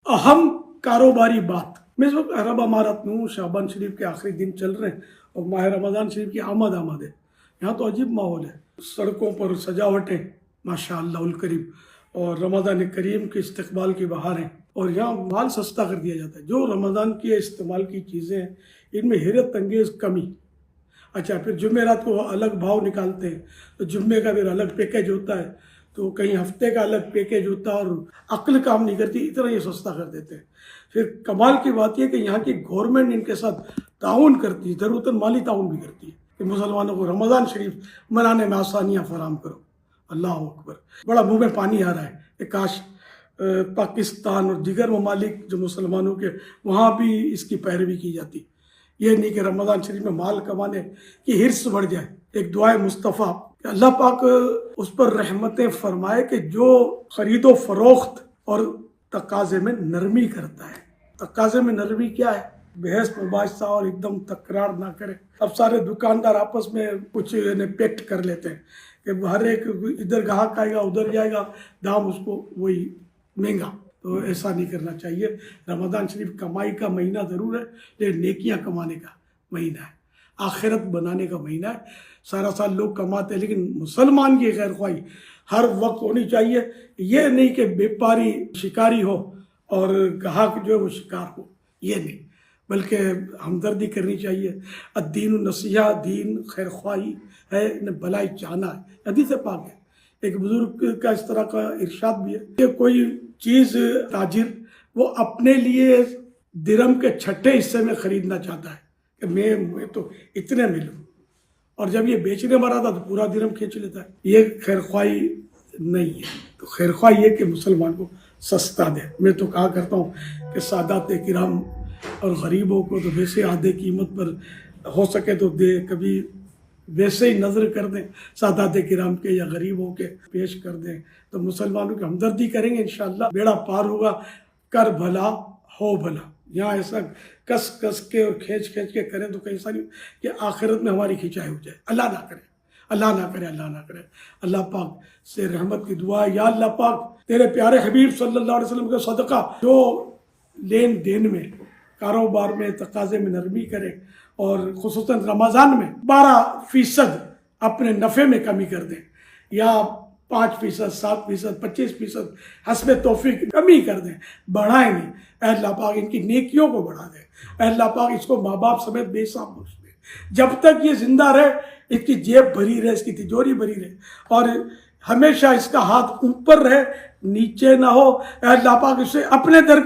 اہم کاروباری بات میں اس وقت عرب امارات میں ہوں. شعبان شریف کے آخری دن چل رہے ہیں اور ماہ رمضان شریف کی آمد ہے. یہاں تو عجیب ماحول ہے. سڑکوں پر سجاوٹیں ماشاء اللہ الکریم اور رمضان کریم کے استقبال کی بہاریں. اور یہاں مال سستا کر دیا جاتا ہے. جو رمضان کے استعمال کی چیزیں ہیں ان میں حیرت انگیز کمی. اچھا پھر جمعرات کو الگ بھاؤ نکالتے ہیں تو جمعے کا پھر الگ پیکیج ہوتا ہے, تو کہیں ہفتے کا الگ پیکیج ہوتا ہے اور عقل کام نہیں کرتی, اتنا یہ سستا کر دیتے ہیں. پھر کمال کی بات یہ کہ یہاں کی گورنمنٹ ان کے ساتھ تعاون کرتی ہے, ضرورتاً مالی تعاون بھی کرتی ہے کہ مسلمانوں کو رمضان شریف منانے میں آسانیاں فراہم کرو. اللہ اکبر. بڑا منہ میں پانی آ رہا ہے کہ کاش پاکستان اور دیگر ممالک جو مسلمانوں کے وہاں بھی اس کی پیروی کی جاتی. یہ نہیں کہ رمضان شریف میں مال کمانے کی حرص بڑھ جائے. ایک دعائے مصطفیٰ کہ اللہ پاک اس پر رحمتیں فرمائے کہ جو خرید و فروخت اور تقاضے میں نرمی کرتا ہے. تقاضے میں نرمی کیا ہے؟ بحث مباحثہ اور ایک دم تکرار نہ کرے. اب سارے دکاندار آپس میں کچھ پیکٹ کر لیتے ہیں کہ ہر ایک ادھر گاہک آئے گا ادھر جائے گا, دام اس کو وہی مہنگا. تو ایسا نہیں کرنا چاہیے. رمضان شریف کمائی کا مہینہ ضرور ہے لیکن نیکیاں کمانے کا مہینہ ہے, آخرت بنانے کا مہینہ ہے. سارا سال لوگ کماتے ہیں لیکن مسلمان کی خیر خواہی ہر وقت ہونی چاہیے. یہ نہیں کہ بیپاری شکاری ہو اور گاہک جو ہے وہ شکار ہو, یہ نہیں, بلکہ ہمدردی کرنی چاہیے. الدین النصیحہ, دین خیر خواہی ہے, انہیں بھلائی چاہنا ہے. حدیث پاک ہے. ایک بزرگ کا اس طرح کا ارشاد بھی ہے کہ کوئی چیز تاجر وہ اپنے لیے درہم کے چھٹے حصے میں خریدنا چاہتا ہے کہ میں تو اتنے ملوں, اور جب یہ بیچنے مرا تھا تو پورا درہم کھینچ لیتا ہے. یہ خیر خواہی نہیں ہے. تو خیر خواہی یہ کہ مسلمان کو سستا دے. میں تو کہا کرتا ہوں کہ سادات کرام اور غریبوں کو تو ویسے آدھے قیمت پر ہو سکے تو دے, کبھی ویسے ہی نظر کر دیں سادات کرام کے یا غریبوں کے پیش کر دیں, تو مسلمانوں کی ہمدردی کریں گے انشاءاللہ بیڑا پار ہوگا. کر بھلا ہو بھلا. یہاں ایسا کس کس کے اور کھینچ کے کریں تو کہیں ساری کہ آخرت میں ہماری کھینچائی ہو جائے. اللہ نہ کرے, اللہ نہ کرے, اللہ نہ کرے. اللہ پاک سے رحمت کی دعا ہے, یا اللہ پاک تیرے پیارے حبیب صلی اللہ علیہ وسلم کا صدقہ جو لین دین میں کاروبار میں تقاضے میں نرمی کرے اور خصوصاً رمضان میں 12% اپنے نفع میں کمی کر دیں, یا 5%, 7%, 25% حسب توفیق کمی کر دیں, بڑھائیں نہیں. اے اللہ پاک ان کی نیکیوں کو بڑھا دیں. اے اللہ پاک اس کو ماں باپ سمیت بے حساب بخش دیں. جب تک یہ زندہ رہے اس کی جیب بھری رہے, اس کی تجوری بھری رہے, اور ہمیشہ اس کا ہاتھ اوپر رہے نیچے نہ ہو. اے اللہ پاک اسے اپنے در